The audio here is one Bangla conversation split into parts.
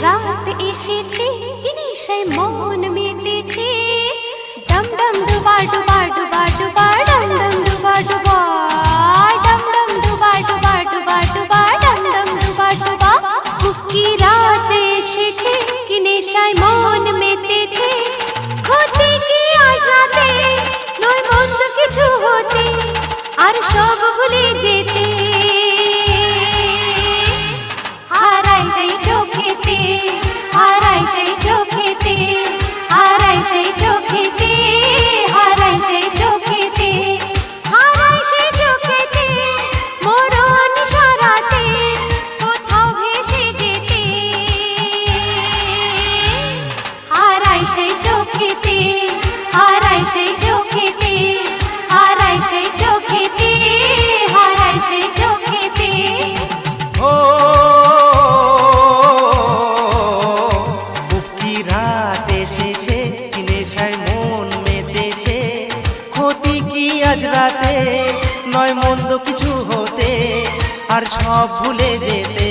রাত এসেছে নিশায় মন মেতেছে ডম ডম ডুবা ডুবা ডুবা ডুবা ডম ডম ডুবা ডুবা ডম ডম ডুবা ডুবা ডুবা ডুবা ডম ডম ডুবা ডুবা কি রাত এসেছে কি নেশায় মন মেতেছে হতে কি আজ রাতে নয় মন্দ কিছু হতে আর সব ভুলে যেতে হারাই সেই চোখেতে হারাই সেই চোখেতে হারাই সেই চোখেতে হারাই সেই চোখেতে হারাই সেই চোখেতে মরণ সারাতে কোথাও ভেসে যেতে হারাই সেই চোখেতে হারাই সেই চোখেতে হারাই সেই চোখেতে হারাই সেই চোখেতে ও বুকি রাত এসেছে কি নেশায় মন মেতেছে ক্ষতি কি আজ রাতে নয় মন্দ কিছু হতে আর সব ভুলে যেতে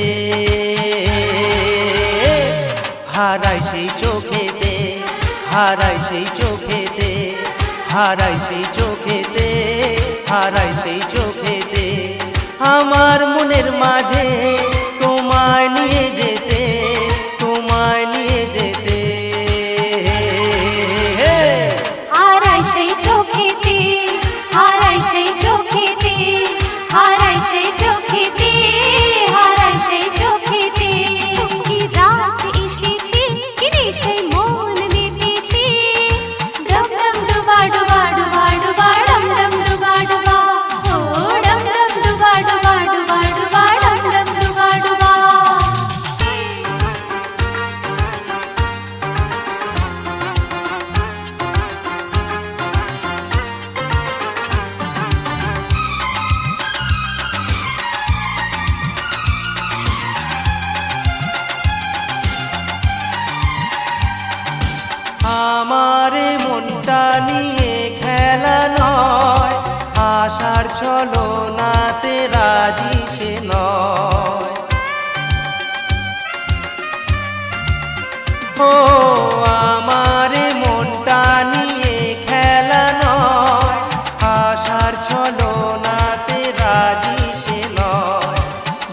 হারাই সেই চোখেতে হারাই সেই চোখেতে হারাই সেই চোখেতে হারাই সেই চোখেতে আমার মনের মাঝে তোমায় নিয়ে যেতে তোমায় নিয়ে যেতে হারাই সেই চোখেতে হারাই সেই চোখেতে হারাই সেই চোখেতে হারাই সেই চোখেতে কি রাত এসেছে কি নেশায় মন মেতেছে ডম ডম ডুবা ডুবা ডুবা ডুবা ডম ডম ডুবা ডুবা ও ডম ডম ডুবা ডুবা ডুবা ডুবা ডম ডম ডুবা ডুবা আমার মনটা নিয়ে খেলা নয় আশার ছলনাতে রাজি সে নয় ও আমার মনটা নিয়ে খেলা নয় আশার ছলনাতে রাজি সে নয়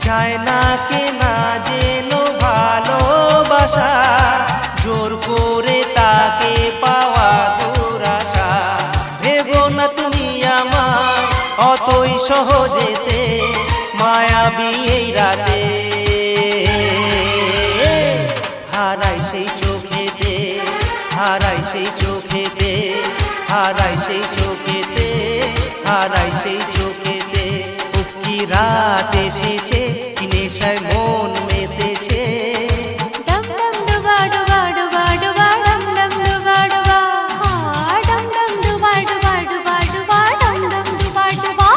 যায় না কে না যেন ভালোবাসা জোর করে তাকে পাওয়া দুরাশা ভেবো না তুমি আমায় অতই সহজেতে মায়াবী এই রাতে হারাই সেই চোখেতে হারাই সেই চোখেতে হারাই সেই চোখেতে হারাই সেই চোখেতে কি রাত এসেছে কি নেশায় মন মেতেছে ডম ডম ডুবা ডুবা ডুবা ডুবা ডম ডম ডুবা ডুবা ডম ডম ডুবা ডুবা ডুবা ডুবা ডম ডম ডুবা ডুবা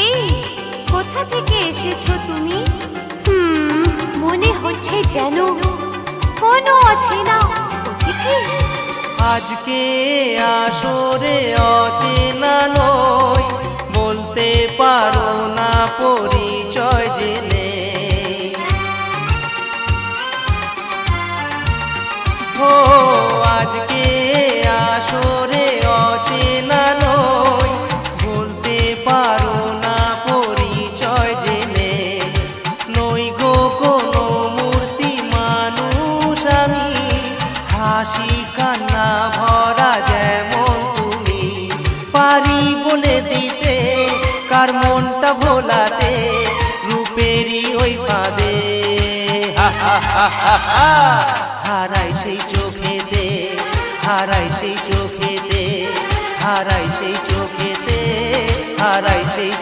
এই কোথা থেকে এসেছো তুমি মনে হচ্ছে যেন কোনো অচেনা অতিথি আজকে আসরে অচেনা নই বলতে পারো না পরিচয় জেনে ও আজকে আসরে অচেনা নই বলতে পারো না পরিচয় জেনে নই গো কোনো মূর্তি মানুষ আমি হাসি কান্না ভরা যেমন তুমি পারি বলে দিতে কার মনটা ভোলাতে রূপেরই ওই ফাঁদে হারাই সেই চোখেতে হারাই সেই চোখেতে হারাই সেই চোখেতে হারাই সেই